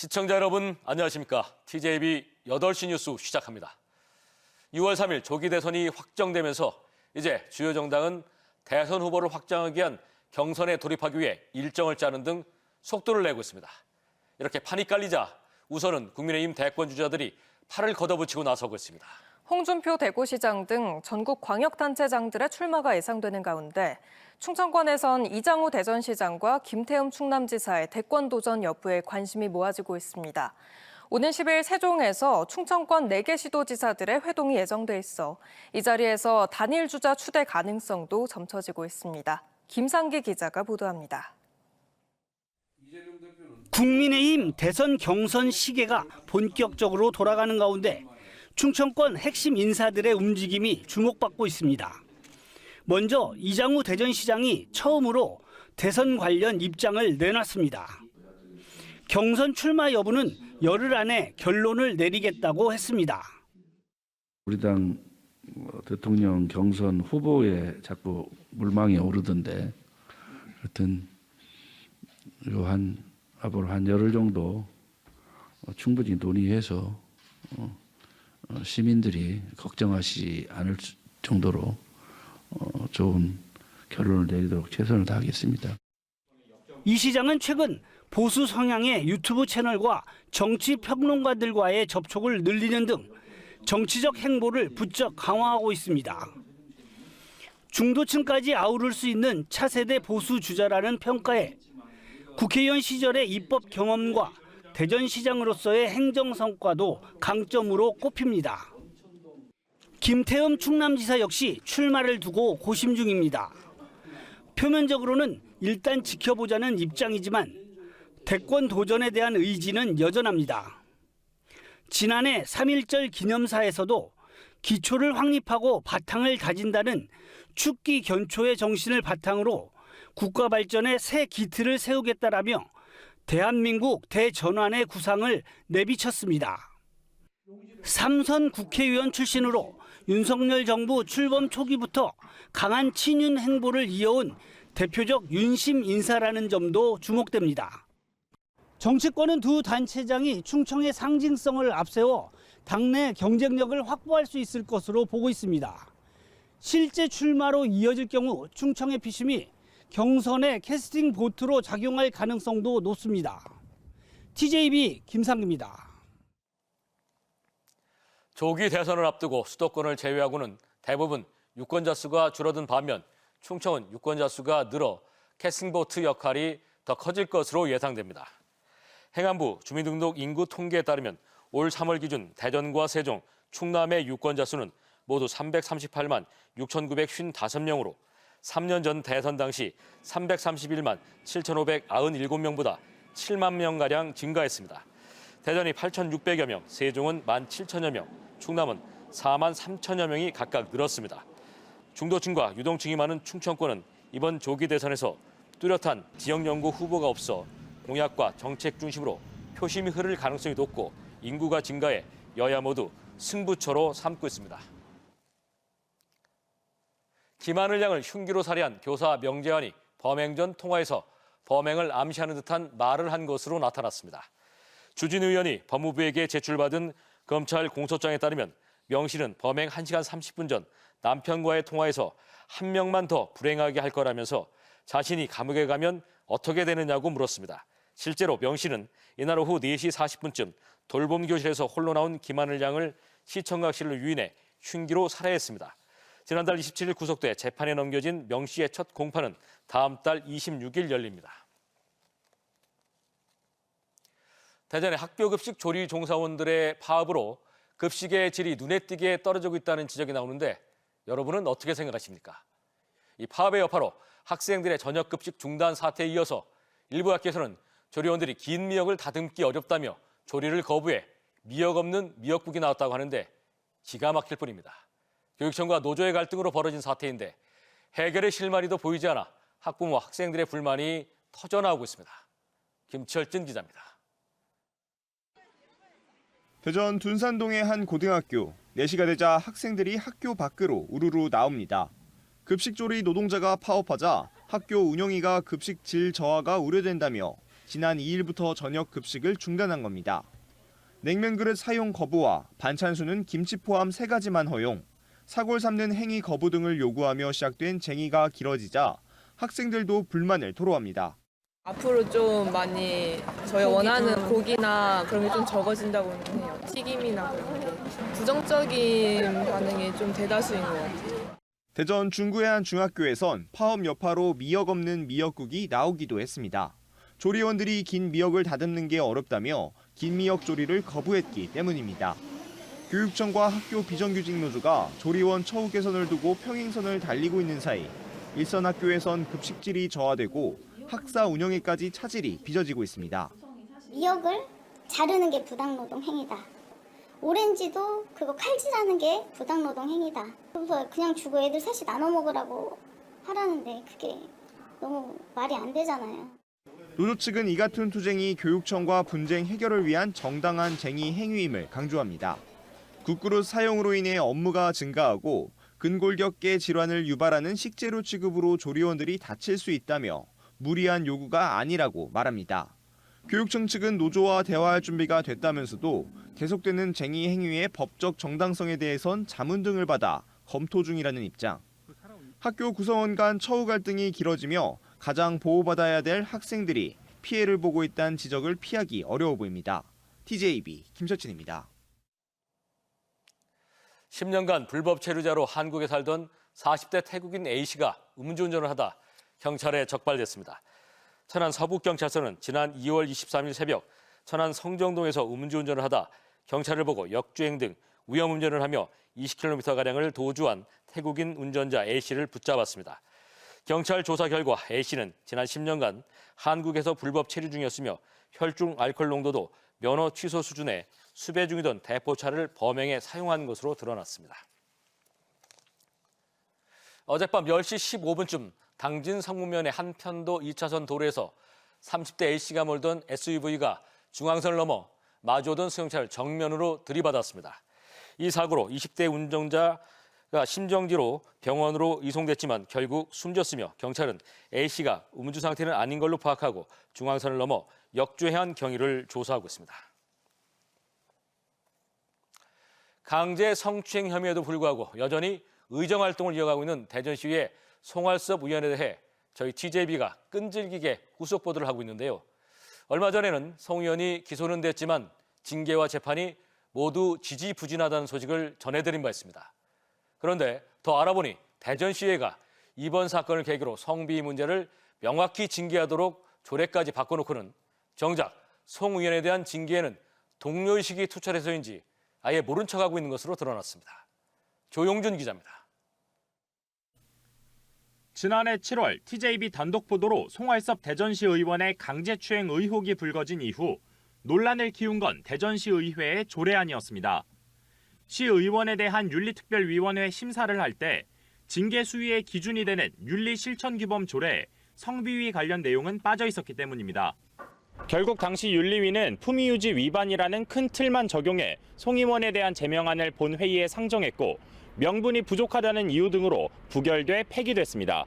시청자 여러분 안녕하십니까? TJB 8시 뉴스 시작합니다. 6월 3일 조기 대선이 확정되면서 이제 주요 정당은 대선 후보를 확정하기 위한 경선에 돌입하기 위해 일정을 짜는 등 속도를 내고 있습니다. 이렇게 판이 깔리자 우선은 국민의힘 대권 주자들이 팔을 걷어붙이고 나서고 있습니다. 홍준표 대구시장 등 전국 광역단체장들의 출마가 예상되는 가운데 충청권에선 이장우 대전시장과 김태흠 충남지사의 대권 도전 여부에 관심이 모아지고 있습니다. 오는 10일 세종에서 충청권 4개 시도지사들의 회동이 예정돼 있어 이 자리에서 단일 주자 추대 가능성도 점쳐지고 있습니다. 김상기 기자가 보도합니다. 국민의힘 대선 경선 시계가 본격적으로 돌아가는 가운데 충청권 핵심 인사들의 움직임이 주목받고 있습니다. 먼저 이장우 대전시장이 처음으로 대선 관련 입장을 내놨습니다. 경선 출마 여부는 열흘 안에 결론을 내리겠다고 했습니다. 우리 당 대통령 경선 후보에 자꾸 물망에 오르던데, 하여튼 앞으로 한 열흘 정도 충분히 논의해서 시민들이 걱정하지 않을 정도로 좋은 결론을 내리도록 최선을 다하겠습니다. 이 시장은 최근 보수 성향의 유튜브 채널과 정치 평론가들과의 접촉을 늘리는 등 정치적 행보를 부쩍 강화하고 있습니다. 중도층까지 아우를 수 있는 차세대 보수 주자라는 평가에 국회의원 시절의 입법 경험과 대전시장으로서의 행정 성과도 강점으로 꼽힙니다. 김태흠 충남지사 역시 출마를 두고 고심 중입니다. 표면적으로는 일단 지켜보자는 입장이지만 대권 도전에 대한 의지는 여전합니다. 지난해 3.1절 기념사에서도 기초를 확립하고 바탕을 다진다는 축기 견초의 정신을 바탕으로 국가 발전의 새 기틀을 세우겠다라며 대한민국 대전환의 구상을 내비쳤습니다. 3선 국회의원 출신으로 윤석열 정부 출범 초기부터 강한 친윤 행보를 이어온 대표적 윤심 인사라는 점도 주목됩니다. 정치권은 두 단체장이 충청의 상징성을 앞세워 당내 경쟁력을 확보할 수 있을 것으로 보고 있습니다. 실제 출마로 이어질 경우 충청의 피심이 경선의 캐스팅 보트로 작용할 가능성도 높습니다. TJB 김상기입니다. 조기 대선을 앞두고 수도권을 제외하고는 대부분 유권자 수가 줄어든 반면 충청은 유권자 수가 늘어 캐스팅보트 역할이 더 커질 것으로 예상됩니다. 행안부 주민등록 인구 통계에 따르면 올 3월 기준 대전과 세종, 충남의 유권자 수는 모두 338만 6,955명으로 3년 전 대선 당시 331만 7,597명보다 7만 명가량 증가했습니다. 대전이 8,600여 명, 세종은 17,000여 명, 충남은 4만 3천여 명이 각각 늘었습니다. 중도층과 유동층이 많은 충청권은 이번 조기 대선에서 뚜렷한 지역연구 후보가 없어 공약과 정책 중심으로 표심이 흐를 가능성이 높고 인구가 증가해 여야 모두 승부처로 삼고 있습니다. 김하늘 양을 흉기로 살해한 교사 명재환이 범행 전 통화에서 범행을 암시하는 듯한 말을 한 것으로 나타났습니다. 주진 의원이 법무부에게 제출받은 검찰 공소장에 따르면 명 씨는 범행 1시간 30분 전 남편과의 통화에서 한 명만 더 불행하게 할 거라면서 자신이 감옥에 가면 어떻게 되느냐고 물었습니다. 실제로 명 씨는 이날 오후 4시 40분쯤 돌봄 교실에서 홀로 나온 김하늘 양을 시청각실로 유인해 흉기로 살해했습니다. 지난달 27일 구속돼 재판에 넘겨진 명 씨의 첫 공판은 다음 달 26일 열립니다. 대전의 학교 급식 조리 종사원들의 파업으로 급식의 질이 눈에 띄게 떨어지고 있다는 지적이 나오는데 여러분은 어떻게 생각하십니까? 이 파업의 여파로 학생들의 저녁 급식 중단 사태에 이어서 일부 학교에서는 조리원들이 긴 미역을 다듬기 어렵다며 조리를 거부해 미역 없는 미역국이 나왔다고 하는데 기가 막힐 뿐입니다. 교육청과 노조의 갈등으로 벌어진 사태인데 해결의 실마리도 보이지 않아 학부모와 학생들의 불만이 터져나오고 있습니다. 김철진 기자입니다. 대전 둔산동의 한 고등학교. 4시가 되자 학생들이 학교 밖으로 우르르 나옵니다. 급식조리 노동자가 파업하자 학교 운영위가 급식 질 저하가 우려된다며 지난 2일부터 저녁 급식을 중단한 겁니다. 냉면 그릇 사용 거부와 반찬수는 김치 포함 3가지만 허용, 사골 삶는 행위 거부 등을 요구하며 시작된 쟁의가 길어지자 학생들도 불만을 토로합니다. 앞으로 좀 많이 저희 원하는 고기나 그런 게 좀 적어진다고 해요. 튀김이나 그런 게. 부정적인 반응이 좀 대다수인 것 같아요. 대전 중구의 한 중학교에선 파업 여파로 미역 없는 미역국이 나오기도 했습니다. 조리원들이 긴 미역을 다듬는 게 어렵다며 긴 미역 조리를 거부했기 때문입니다. 교육청과 학교 비정규직 노조가 조리원 처우 개선을 두고 평행선을 달리고 있는 사이 일선 학교에선 급식질이 저하되고 학사 운영에까지 차질이 빚어지고 있습니다. 미역을 자르는 게 부당노동 행위다. 오렌지도 그거 칼질하는 게 부당노동 행위다. 그래서 그냥 주고 애들 셋이 나눠 먹으라고 하라는데 그게 너무 말이 안 되잖아요. 노조 측은 이 같은 투쟁이 교육청과 분쟁 해결을 위한 정당한 쟁의 행위임을 강조합니다. 국그릇 사용으로 인해 업무가 증가하고 근골격계 질환을 유발하는 식재료 취급으로 조리원들이 다칠 수 있다며 무리한 요구가 아니라고 말합니다. 교육청 측은 노조와 대화할 준비가 됐다면서도 계속되는 쟁의 행위의 법적 정당성에 대해선 자문 등을 받아 검토 중이라는 입장. 학교 구성원 간 처우 갈등이 길어지며 가장 보호받아야 될 학생들이 피해를 보고 있다는 지적을 피하기 어려워 보입니다. TJB 김서진입니다. 10년간 불법 체류자로 한국에 살던 40대 태국인 A씨가 음주운전을 하다 경찰에 적발됐습니다. 천안 서북경찰서는 지난 2월 23일 새벽 천안 성정동에서 음주운전을 하다 경찰을 보고 역주행 등 위험운전을 하며 20km가량을 도주한 태국인 운전자 A씨를 붙잡았습니다. 경찰 조사 결과 A씨는 지난 10년간 한국에서 불법 체류 중이었으며 혈중 알코올 농도도 면허 취소 수준에 수배 중이던 대포차를 범행에 사용한 것으로 드러났습니다. 어젯밤 10시 15분쯤 당진 성문면의 한편도 2차선 도로에서 30대 A씨가 몰던 SUV가 중앙선을 넘어 마주오던 승용차를 정면으로 들이받았습니다. 이 사고로 20대 운전자가 심정지로 병원으로 이송됐지만 결국 숨졌으며 경찰은 A씨가 음주 상태는 아닌 걸로 파악하고 중앙선을 넘어 역주행한 경위를 조사하고 있습니다. 강제 성추행 혐의에도 불구하고 여전히 의정활동을 이어가고 있는 대전시의 송할섭 의원에 대해 저희 TJB가 끈질기게 후속 보도를 하고 있는데요. 얼마 전에는 송 의원이 기소는 됐지만 징계와 재판이 모두 지지부진하다는 소식을 전해드린 바 있습니다. 그런데 더 알아보니 대전시의회가 이번 사건을 계기로 성비위 문제를 명확히 징계하도록 조례까지 바꿔놓고는 정작 송 의원에 대한 징계에는 동료의식이 투철해서인지 아예 모른 척하고 있는 것으로 드러났습니다. 조용준 기자입니다. 지난해 7월 TJB 단독 보도로 송할섭 대전시 의원의 강제추행 의혹이 불거진 이후 논란을 키운 건 대전시 의회의 조례안이었습니다. 시의원에 대한 윤리특별위원회 심사를 할 때 징계 수위의 기준이 되는 윤리실천규범 조례에 성비위 관련 내용은 빠져 있었기 때문입니다. 결국 당시 윤리위는 품위유지 위반이라는 큰 틀만 적용해 송 의원에 대한 제명안을 본 회의에 상정했고 명분이 부족하다는 이유 등으로 부결돼 폐기됐습니다.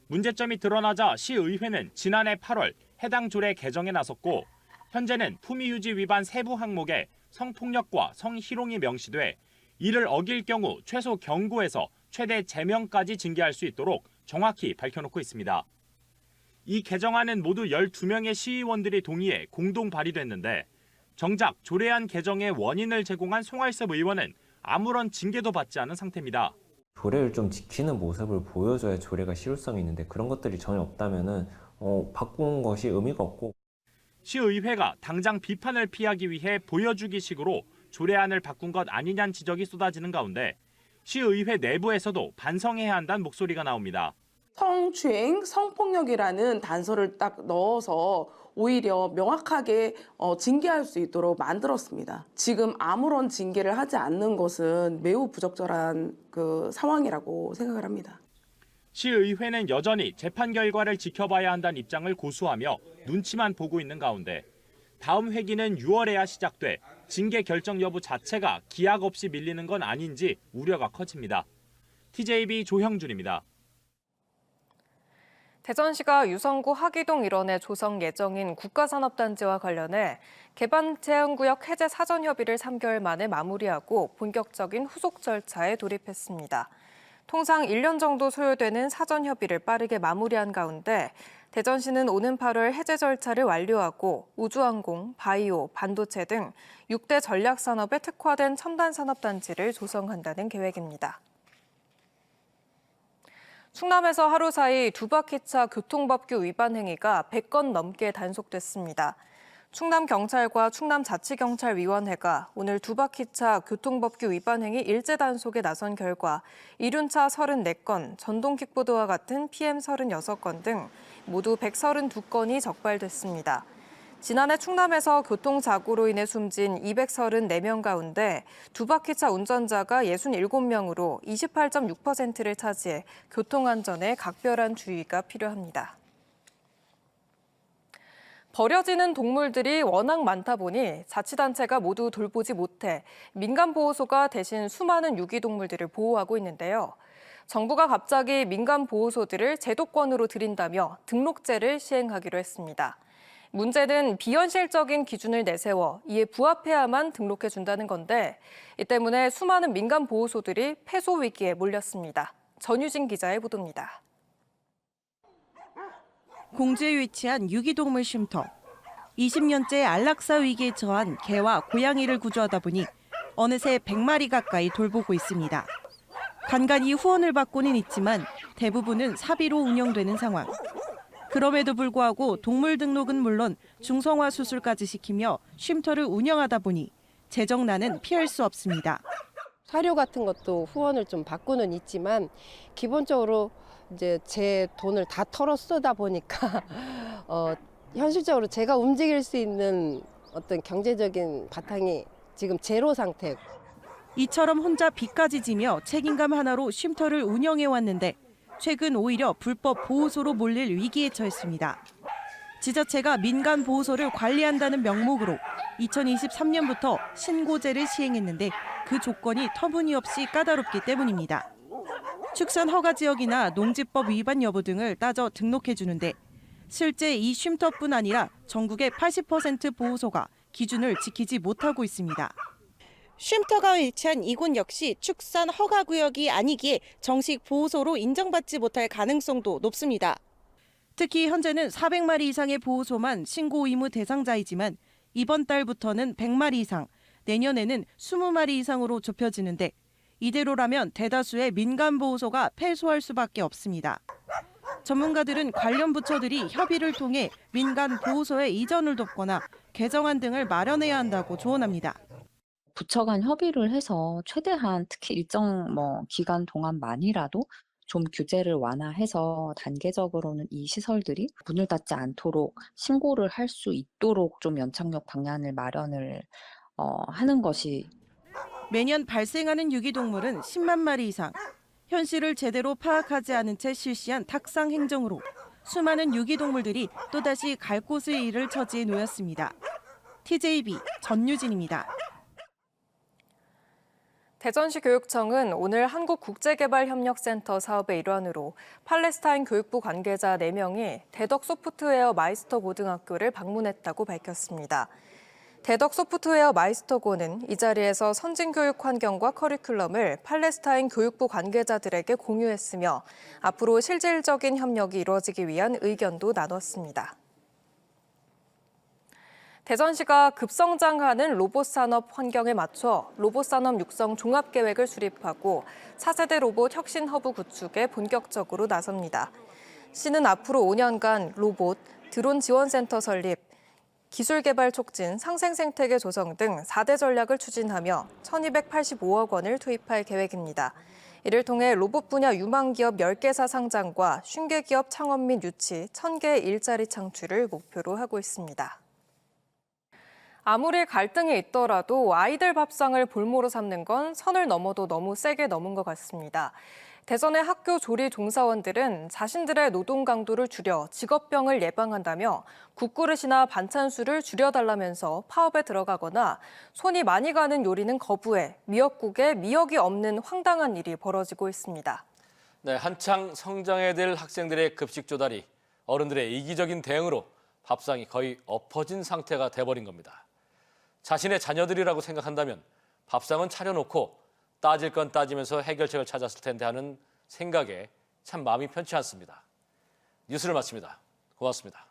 문제점이 드러나자 시의회는 지난해 8월 해당 조례 개정에 나섰고 현재는 품위유지 위반 세부 항목에 성폭력과 성희롱이 명시돼 이를 어길 경우 최소 경고에서 최대 제명까지 징계할 수 있도록 정확히 밝혀놓고 있습니다. 이 개정안은 모두 12명의 시의원들이 동의해 공동 발의됐는데 정작 조례안 개정의 원인을 제공한 송할섭 의원은 아무런 징계도 받지 않은 상태입니다. 조례를 좀 지키는 모습을 보여줘야 조례가 실효성이 있는데 그런 것들이 전혀 없다면은 바꾸는 것이 의미가 없고. 시의회가 당장 비판을 피하기 위해 보여주기식으로 조례안을 바꾼 것 아니냐는 지적이 쏟아지는 가운데 시의회 내부에서도 반성해야 한다는 목소리가 나옵니다. 성추행, 성폭력이라는 단서를 딱 넣어서 오히려 명확하게 징계할 수 있도록 만들었습니다. 지금 아무런 징계를 하지 않는 것은 매우 부적절한 상황이라고 생각을 합니다. 시의회는 여전히 재판 결과를 지켜봐야 한다는 입장을 고수하며 눈치만 보고 있는 가운데 다음 회기는 6월에야 시작돼 징계 결정 여부 자체가 기약 없이 밀리는 건 아닌지 우려가 커집니다. TJB 조형준입니다. 대전시가 유성구 하기동 일원에 조성 예정인 국가산업단지와 관련해 개발 제한구역 해제 사전 협의를 3개월 만에 마무리하고 본격적인 후속 절차에 돌입했습니다. 통상 1년 정도 소요되는 사전 협의를 빠르게 마무리한 가운데 대전시는 오는 8월 해제 절차를 완료하고 우주항공, 바이오, 반도체 등 6대 전략산업에 특화된 첨단산업단지를 조성한다는 계획입니다. 충남에서 하루 사이 두바퀴차 교통법규 위반 행위가 100건 넘게 단속됐습니다. 충남경찰과 충남자치경찰위원회가 오늘 두바퀴차 교통법규 위반 행위 일제 단속에 나선 결과 이륜차 34건, 전동킥보드와 같은 PM 36건 등 모두 132건이 적발됐습니다. 지난해 충남에서 교통사고로 인해 숨진 234명 가운데 두바퀴차 운전자가 67명으로 28.6%를 차지해 교통안전에 각별한 주의가 필요합니다. 버려지는 동물들이 워낙 많다 보니 자치단체가 모두 돌보지 못해 민간보호소가 대신 수많은 유기동물들을 보호하고 있는데요. 정부가 갑자기 민간보호소들을 제도권으로 들인다며 등록제를 시행하기로 했습니다. 문제는 비현실적인 기준을 내세워 이에 부합해야만 등록해준다는 건데 이 때문에 수많은 민간보호소들이 폐소 위기에 몰렸습니다. 전유진 기자의 보도입니다. 공주에 위치한 유기동물 쉼터. 20년째 안락사 위기에 처한 개와 고양이를 구조하다 보니 어느새 100마리 가까이 돌보고 있습니다. 간간히 후원을 받고는 있지만 대부분은 사비로 운영되는 상황. 그럼에도 불구하고 동물 등록은 물론 중성화 수술까지 시키며 쉼터를 운영하다 보니 재정난은 피할 수 없습니다. 사료 같은 것도 후원을 좀 받고는 있지만 기본적으로 이제 제 돈을 다 털어 쓰다 보니까 현실적으로 제가 움직일 수 있는 어떤 경제적인 바탕이 지금 제로 상태고. 이처럼 혼자 빚까지 지며 책임감 하나로 쉼터를 운영해 왔는데 최근 오히려 불법 보호소로 몰릴 위기에 처했습니다. 지자체가 민간 보호소를 관리한다는 명목으로 2023년부터 신고제를 시행했는데 그 조건이 터무니없이 까다롭기 때문입니다. 축산 허가 지역이나 농지법 위반 여부 등을 따져 등록해 주는데 실제 이 쉼터뿐 아니라 전국의 80% 보호소가 기준을 지키지 못하고 있습니다. 쉼터가 위치한 이곳 역시 축산 허가구역이 아니기에 정식 보호소로 인정받지 못할 가능성도 높습니다. 특히 현재는 400마리 이상의 보호소만 신고 의무 대상자이지만 이번 달부터는 100마리 이상, 내년에는 20마리 이상으로 좁혀지는데 이대로라면 대다수의 민간 보호소가 폐소할 수밖에 없습니다. 전문가들은 관련 부처들이 협의를 통해 민간 보호소의 이전을 돕거나 개정안 등을 마련해야 한다고 조언합니다. 부처 간 협의를 해서 최대한 특히 일정 기간 동안만이라도 좀 규제를 완화해서 단계적으로는 이 시설들이 문을 닫지 않도록 신고를 할 수 있도록 좀 연착륙 방안을 마련을 하는 것이. 매년 발생하는 유기동물은 10만 마리 이상. 현실을 제대로 파악하지 않은 채 실시한 탁상 행정으로 수많은 유기동물들이 또다시 갈 곳을 잃을 처지에 놓였습니다. TJB 전유진입니다. 대전시 교육청은 오늘 한국국제개발협력센터 사업의 일환으로 팔레스타인 교육부 관계자 4명이 대덕 소프트웨어 마이스터 고등학교를 방문했다고 밝혔습니다. 대덕 소프트웨어 마이스터고는 이 자리에서 선진교육 환경과 커리큘럼을 팔레스타인 교육부 관계자들에게 공유했으며 앞으로 실질적인 협력이 이루어지기 위한 의견도 나눴습니다. 대전시가 급성장하는 로봇 산업 환경에 맞춰 로봇 산업 육성 종합계획을 수립하고 차세대 로봇 혁신 허브 구축에 본격적으로 나섭니다. 시는 앞으로 5년간 로봇, 드론 지원센터 설립, 기술 개발 촉진, 상생 생태계 조성 등 4대 전략을 추진하며 1,285억 원을 투입할 계획입니다. 이를 통해 로봇 분야 유망 기업 10개사 상장과 쉰개 기업 창업 및 유치, 1,000개의 일자리 창출을 목표로 하고 있습니다. 아무리 갈등이 있더라도 아이들 밥상을 볼모로 삼는 건 선을 넘어도 너무 세게 넘은 것 같습니다. 대전의 학교 조리 종사원들은 자신들의 노동 강도를 줄여 직업병을 예방한다며 국그릇이나 반찬수를 줄여달라면서 파업에 들어가거나 손이 많이 가는 요리는 거부해 미역국에 미역이 없는 황당한 일이 벌어지고 있습니다. 네, 한창 성장해야 될 학생들의 급식 조달이 어른들의 이기적인 대응으로 밥상이 거의 엎어진 상태가 돼버린 겁니다. 자신의 자녀들이라고 생각한다면 밥상은 차려놓고 따질 건 따지면서 해결책을 찾았을 텐데 하는 생각에 참 마음이 편치 않습니다. 뉴스를 마칩니다. 고맙습니다.